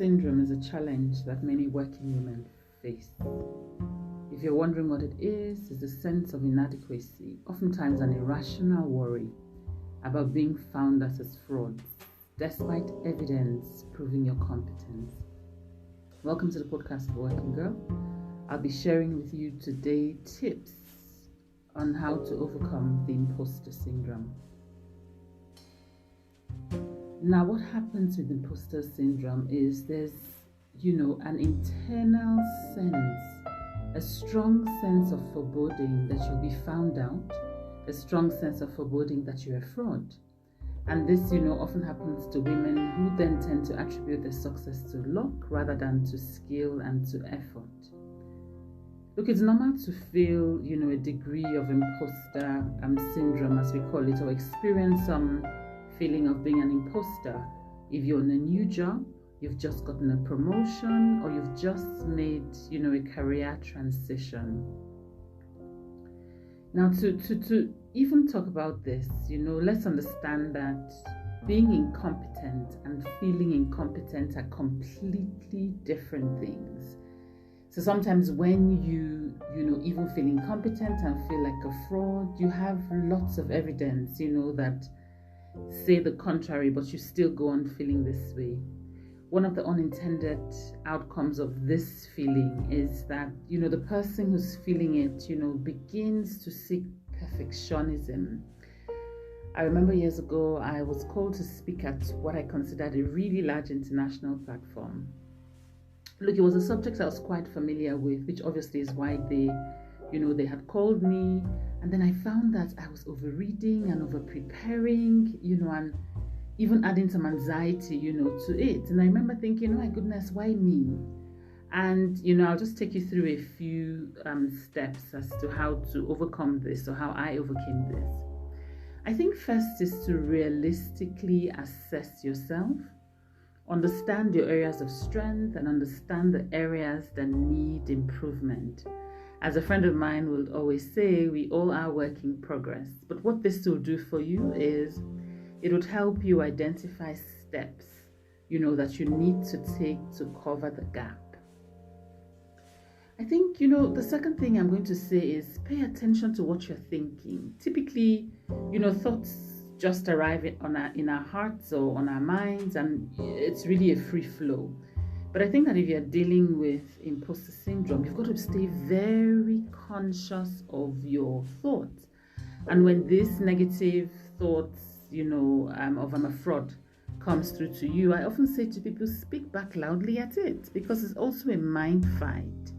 syndrome is a challenge that many working women face. If you're wondering what it is, it's a sense of inadequacy, oftentimes an irrational worry about being found as frauds, despite evidence proving your competence. Welcome to the podcast of Working Girl. I'll be sharing with you today tips on how to overcome the imposter syndrome. Now, what happens with imposter syndrome is there's, an internal sense, a strong sense of foreboding that you'll be found out, a strong sense of foreboding that you're a fraud. And this, often happens to women who then tend to attribute their success to luck rather than to skill and to effort. Look, it's normal to feel, a degree of imposter syndrome, as we call it, or experience some feeling of being an imposter if you're in a new job, you've just gotten a promotion, or you've just made, a career transition. Now, to even talk about this, let's understand that being incompetent and feeling incompetent are completely different things. So sometimes when you even feel incompetent and feel like a fraud, you have lots of evidence, that say the contrary, but you still go on feeling this way. One of the unintended outcomes of this feeling is that, the person who's feeling it, begins to seek perfectionism. I remember years ago, I was called to speak at what I considered a really large international platform. Look, it was a subject I was quite familiar with, which obviously is why they had called me. And then I found that I was overreading and over-preparing, and even adding some anxiety, to it. And I remember thinking, oh my goodness, why me? And, I'll just take you through a few steps as to how to overcome this, or how I overcame this. I think first is to realistically assess yourself, understand your areas of strength, and understand the areas that need improvement. As a friend of mine will always say, we all are work in progress. But what this will do for you is it would help you identify steps, that you need to take to cover the gap. I think, the second thing I'm going to say is pay attention to what you're thinking. Typically, thoughts just arrive in our hearts or on our minds, and it's really a free flow. But I think that if you're dealing with imposter syndrome, you've got to stay very conscious of your thoughts. And when these negative thoughts, of I'm a fraud comes through to you, I often say to people, speak back loudly at it, because it's also a mind fight,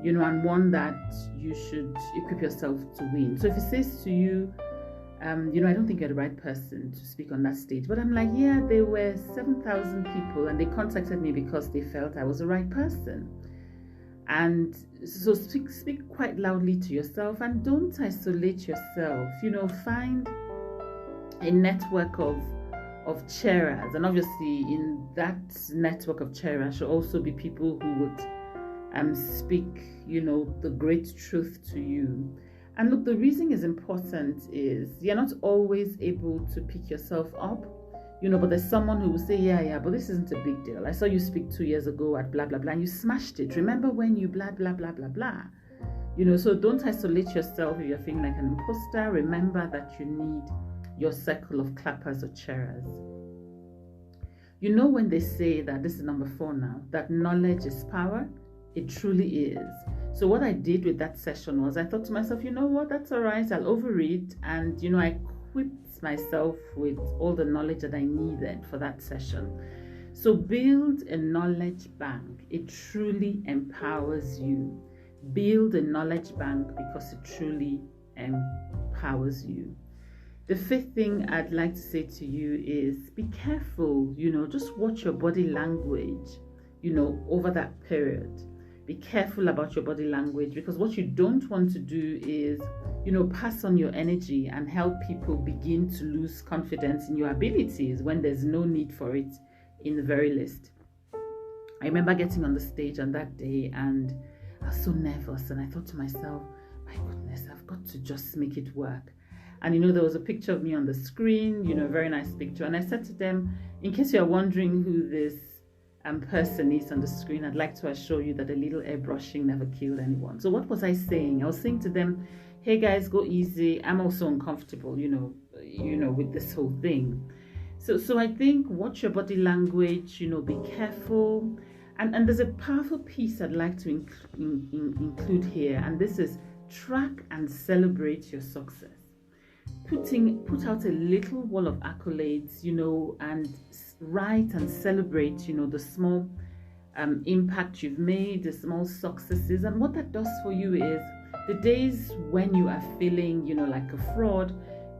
and one that you should equip yourself to win. So if it says to you, I don't think you're the right person to speak on that stage. But I'm like, yeah, there were 7,000 people and they contacted me because they felt I was the right person. And so speak quite loudly to yourself, and don't isolate yourself. Find a network of cheerers. And obviously in that network of cheerers should also be people who would speak, the great truth to you. And look, the reason is important is you're not always able to pick yourself up, but there's someone who will say, yeah, but this isn't a big deal. I saw you speak 2 years ago at blah, blah, blah, and you smashed it. Remember when you blah, blah, blah, blah, blah. So don't isolate yourself if you're feeling like an imposter. Remember that you need your circle of clappers or cheerers. When they say that, this is number 4 now, that knowledge is power, it truly is. So what I did with that session was I thought to myself, what, that's all right. I'll overread. And, I equipped myself with all the knowledge that I needed for that session. So build a knowledge bank. It truly empowers you. Build a knowledge bank because it truly empowers you. The 5th thing I'd like to say to you is be careful, just watch your body language, over that period. Be careful about your body language, because what you don't want to do is, pass on your energy and help people begin to lose confidence in your abilities when there's no need for it in the very least. I remember getting on the stage on that day and I was so nervous, and I thought to myself, my goodness, I've got to just make it work. And there was a picture of me on the screen, a very nice picture. And I said to them, in case you're wondering who this person is on the screen, I'd like to assure you that a little airbrushing never killed anyone. So what was I saying? I was saying to them, hey guys, go easy. I'm also uncomfortable, with this whole thing. So I think watch your body language, be careful. And there's a powerful piece I'd like to include here, and this is track and celebrate your success. Put out a little wall of accolades, and write and celebrate, the small impact you've made, the small successes. And what that does for you is the days when you are feeling, like a fraud,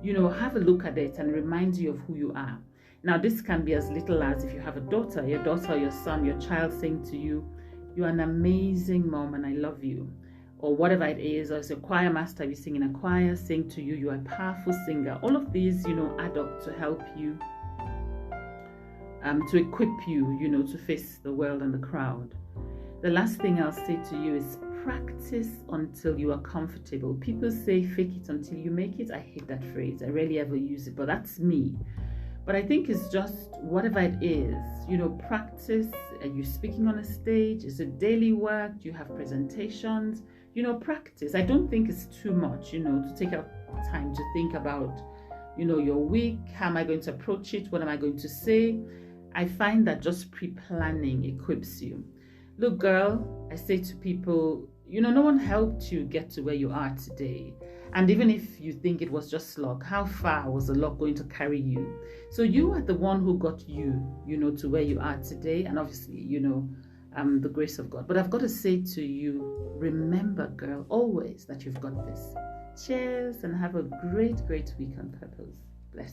have a look at it and remind you of who you are. Now, this can be as little as if you have a daughter, your son, your child saying to you, you're an amazing mom and I love you. Or whatever it is, or as a choir master, you sing in a choir, saying to you, you're a powerful singer. All of these, add up to help you, to equip you, to face the world and the crowd. The last thing I'll say to you is practice until you are comfortable. People say fake it until you make it. I hate that phrase. I rarely ever use it, but that's me. But I think it's just whatever it is, practice. Are you speaking on a stage? Is it daily work? Do you have presentations? Practice. I don't think it's too much, to take out time to think about, your week. How am I going to approach it? What am I going to say? I find that just pre-planning equips you. Look, girl, I say to people, no one helped you get to where you are today. And even if you think it was just luck, how far was the luck going to carry you? So you are the one who got you, to where you are today. And obviously, the grace of God. But I've got to say to you, remember, girl, always that you've got this. Cheers and have a great, great week on purpose. Bless.